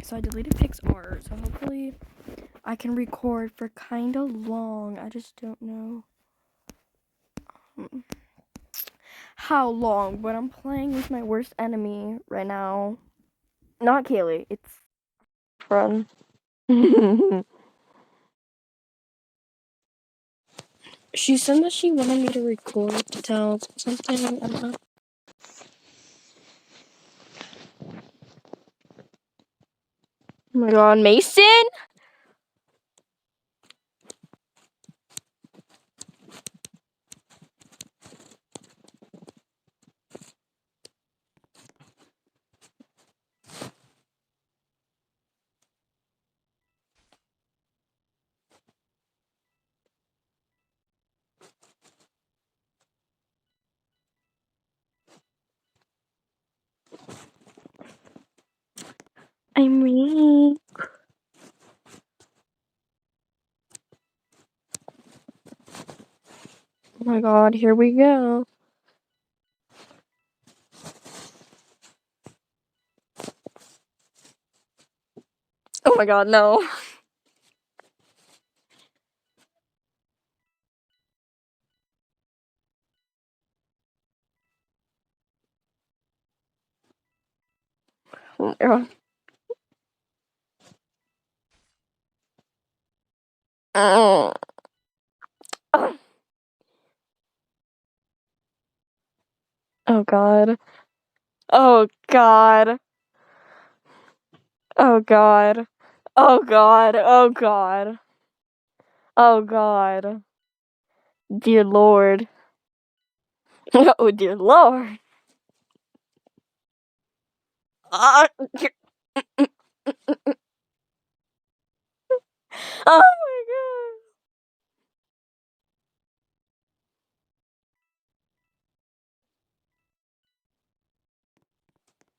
So I deleted PixArt, so hopefully I can record for kind of long. I just don't know how long, but I'm playing with my worst enemy right now. Not Kaylee, it's friend. She said that she wanted me to record to tell something. I don't know. Oh my god, Mason? I'm weak. Oh my god, here we go. Oh my god, no. Oh my god. Oh. Oh god. Oh god. Oh god. Oh god. Oh god. Oh god. Dear Lord. Oh dear Lord. Ah. Oh my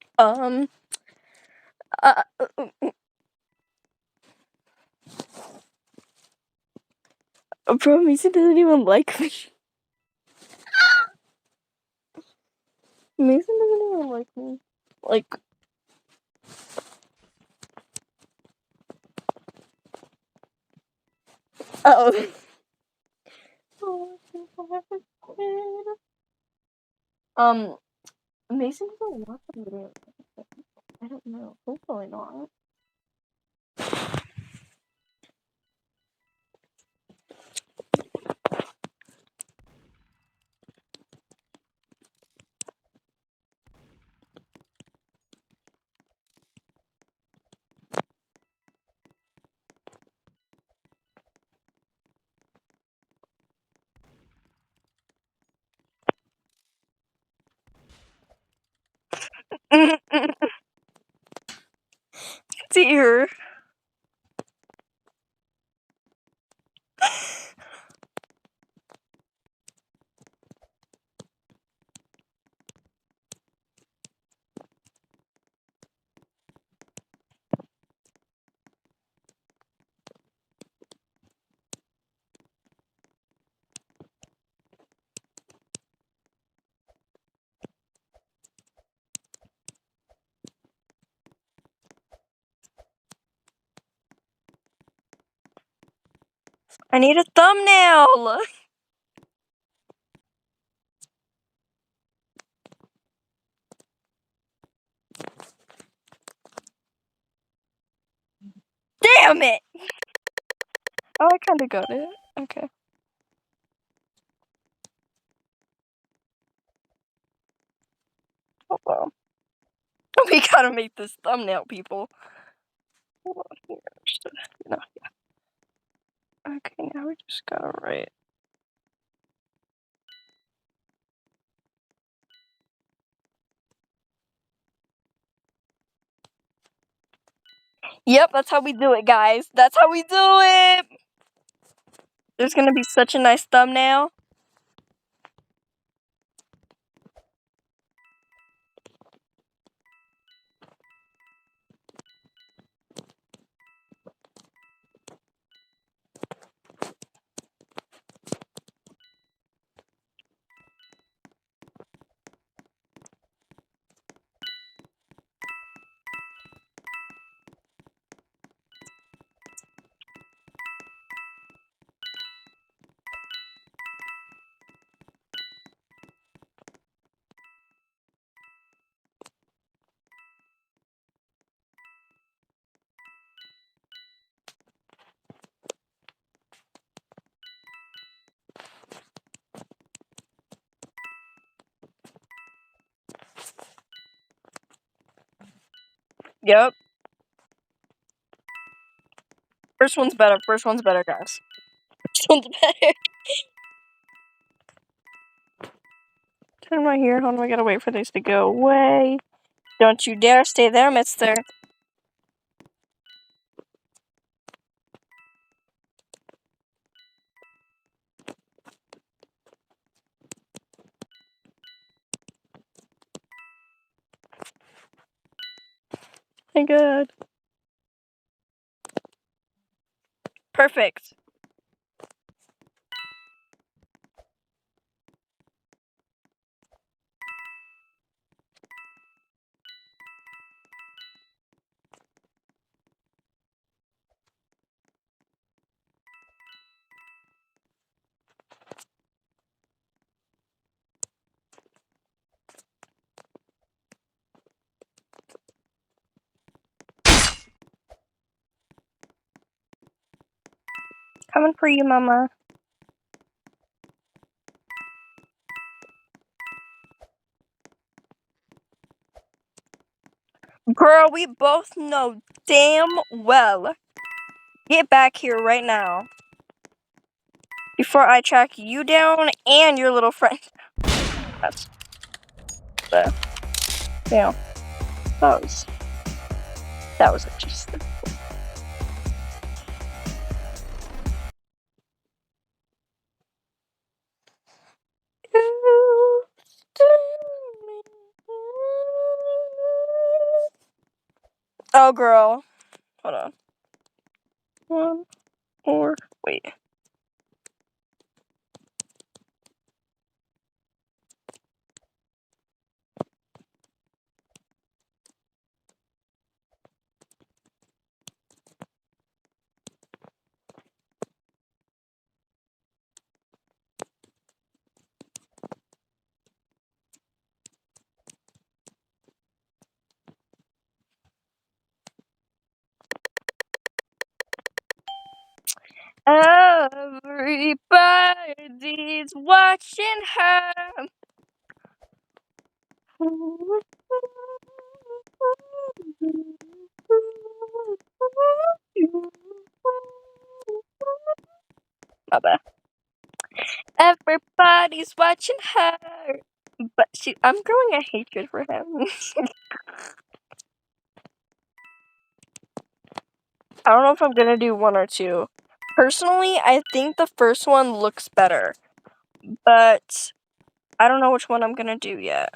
god. Uh, bro, Mason doesn't even like me. Mason doesn't even like me. Like, oh. Mason doesn't watch the video. I don't know. Hopefully not. Dear. I need a thumbnail. Damn it. Oh, I kind of got it. Okay. Hold on. We gotta make this thumbnail, people. Hold on here. No, yeah. Okay, now we just gotta write. Yep, that's how we do it, guys. That's how we do it. There's gonna be such a nice thumbnail. Yep. First one's better. First one's better, guys. First one's better. Turn right here. Hold on, I gotta wait for these to go away. Don't you dare stay there, mister. Thank God. Perfect. Coming for you, mama. Girl, we both know damn well. Get back here right now. Before I track you down and your little friend. That's the... Yeah. That was interesting. Oh, girl. Hold on. One, or, wait. Everybody's watching her. My bad. Everybody's watching her. But I'm growing a hatred for him. I don't know if I'm gonna do one or two. Personally, I think the first one looks better. But I don't know which one I'm gonna do yet.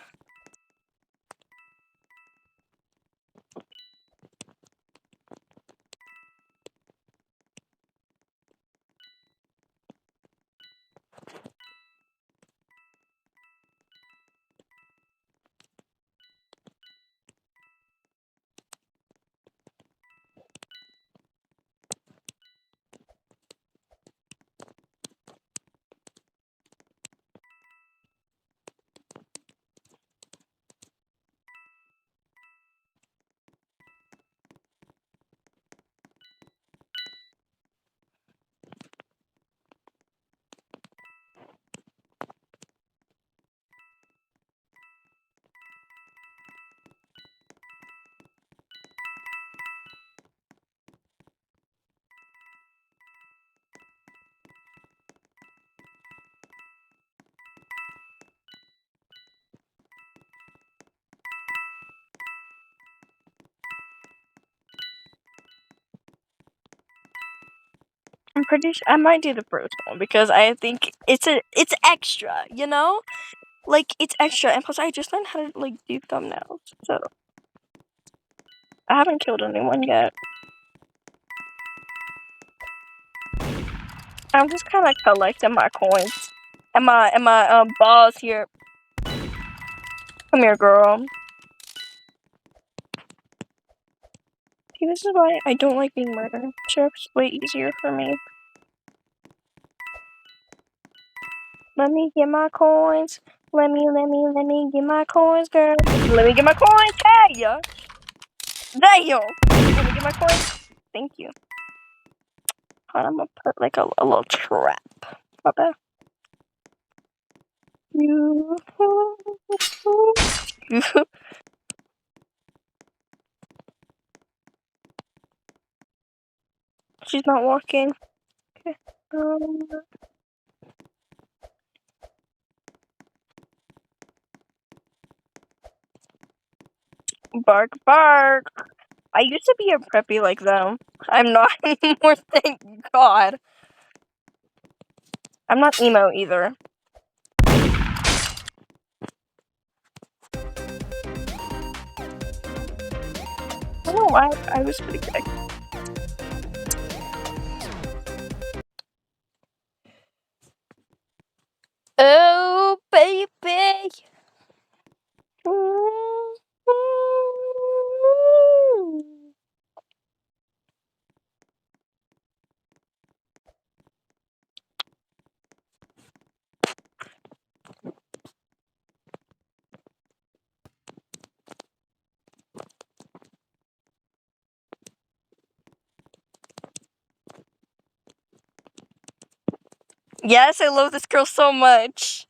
I'm pretty sure I might do the first one because I think it's extra, you know? Like, it's extra, and plus I just learned how to, like, do thumbnails, so I haven't killed anyone yet. I'm just kind of collecting my coins and my balls here. Come here, girl. See, this is why I don't like being murdered. Sheriff's way easier for me. Let me get my coins. Let me get my coins, girl. Let me get my coins. Hey, ya. Damn. Let me get my coins. Thank you. I'm gonna put like a little trap. My bad. She's not walking. Okay. Bark, bark. I used to be a preppy like them. I'm not anymore, thank God. I'm not emo either. I don't know why I was pretty quick. Oh, baby. Yes, I love this girl so much.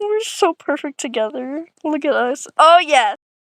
We're so perfect together. Look at us. Oh, yes.